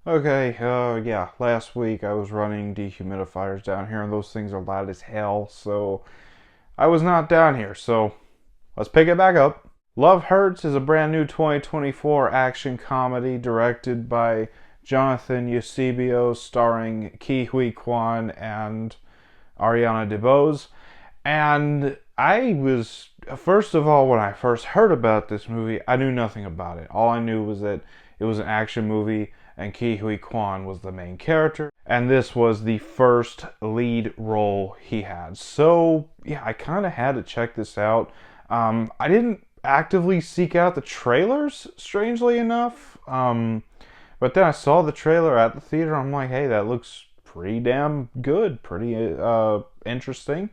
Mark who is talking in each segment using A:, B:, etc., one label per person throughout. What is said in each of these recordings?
A: Okay, yeah, last week I was running dehumidifiers down here and those things are loud as hell, so I was not down here, so let's pick it back up. Love Hurts is a brand new 2024 action comedy directed by Jonathan Eusebio, starring Ke Huy Quan and Ariana DeBose. And I was, first of all, when I first heard about this movie, I knew nothing about it. All I knew was that it was an action movie and Ke Huy Quan was the main character. And this was the first lead role he had. So, yeah, I kind of had to check this out. I didn't actively seek out the trailers, strangely enough. But then I saw the trailer at the theater. I'm like, hey, that looks pretty damn good, pretty interesting.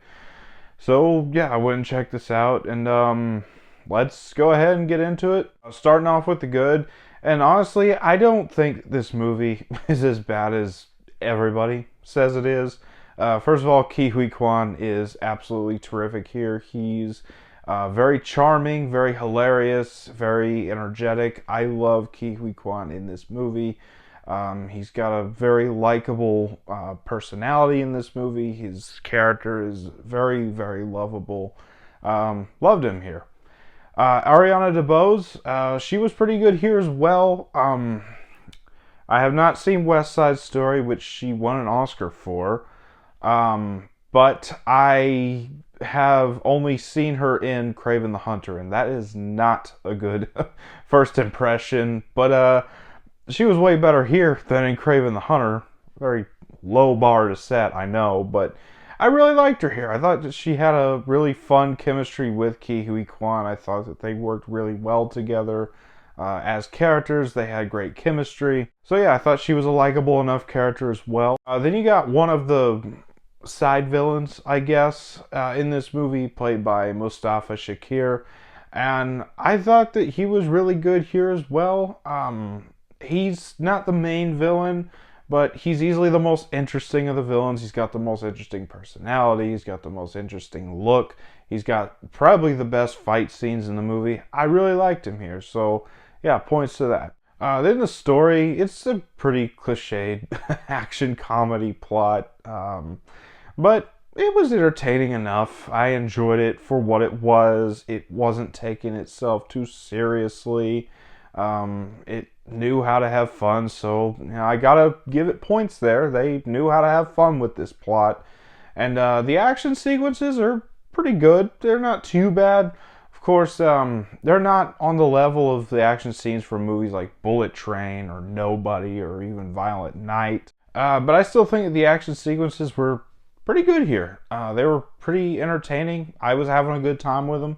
A: So yeah, I went and checked this out, and let's go ahead and get into it. Starting off with the good, and honestly, I don't think this movie is as bad as everybody says it is. First of all, Ke Huy Quan is absolutely terrific here. He's very charming, very hilarious, very energetic. I love Ke Huy Quan in this movie. He's got a very likable personality in this movie. His character is very, very lovable. Loved him here. Ariana DeBose, she was pretty good here as well. I have not seen West Side Story, which she won an Oscar for, but I have only seen her in Kraven the Hunter, and that is not a good first impression. But she was way better here than in Kraven the Hunter. Very low bar to set, I know, but I really liked her here. I thought that she had a really fun chemistry with Ke Huy Quan. I thought that they worked really well together. As characters, they had great chemistry. So yeah, I thought she was a likable enough character as well. Then you got one of the side villains, I guess, in this movie, played by Mustafa Shakir. And I thought that he was really good here as well. He's not the main villain, but he's easily the most interesting of the villains. He's got the most interesting personality. He's got the most interesting look. He's got probably the best fight scenes in the movie. I really liked him here. So, yeah, points to that. Then the story, it's a pretty cliched action comedy plot, but it was entertaining enough. I enjoyed it for what it was. It wasn't taking itself too seriously. It knew how to have fun, so I gotta give it points there. They knew how to have fun with this plot. And the action sequences are pretty good. They're not too bad. Of course, they're not on the level of the action scenes from movies like Bullet Train or Nobody or even Violent Night. But I still think that the action sequences were pretty good here. They were pretty entertaining. I was having a good time with them.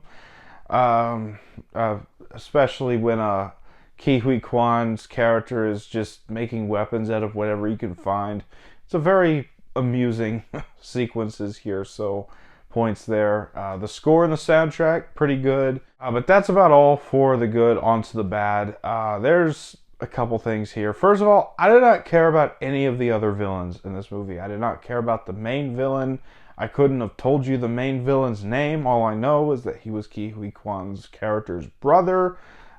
A: Especially when Ke Huy Quan's character is just making weapons out of whatever he can find. It's a very amusing sequences here, so points there. The score and the soundtrack, pretty good. But that's about all for the good. On to the bad. There's a couple things here. First of all, I did not care about any of the other villains in this movie. I did not care about the main villain. I couldn't have told you the main villain's name. All I know is that he was Ke Huy Quan's character's brother.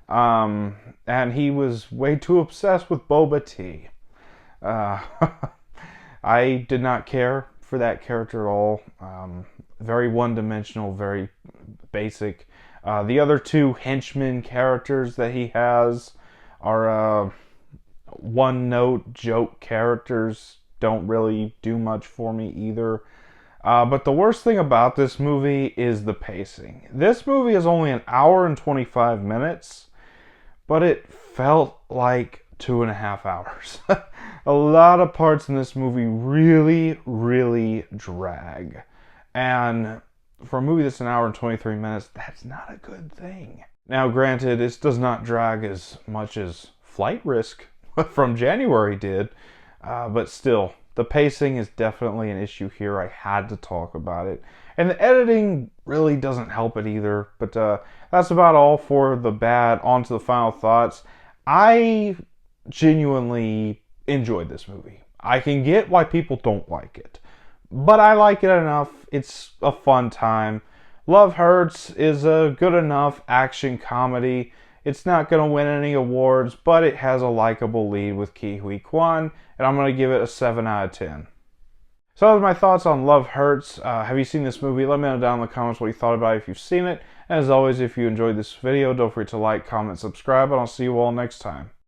A: And he was way too obsessed with boba tea. Uh, I did not care for that character at all. Very one-dimensional, very basic. The other two henchmen characters that he has are one-note joke characters. Don't really do much for me either. But the worst thing about this movie is the pacing. This movie is only an hour and 25 minutes, but it felt like 2.5 hours. A lot of parts in this movie really, really drag. And for a movie that's an hour and 23 minutes, that's not a good thing. Now, granted, this does not drag as much as Flight Risk from January did, but still, the pacing is definitely an issue here. I had to talk about it. And the editing really doesn't help it either. But that's about all for the bad. On to the final thoughts. I genuinely enjoyed this movie. I can get why people don't like it, but I like it enough. It's a fun time. Love Hurts is a good enough action comedy. It's not going to win any awards, but it has a likable lead with Ke Huy Quan, and I'm going to give it a 7 out of 10. So those are my thoughts on Love Hurts. Have you seen this movie? Let me know down in the comments what you thought about it if you've seen it. And as always, if you enjoyed this video, don't forget to like, comment, subscribe, and I'll see you all next time.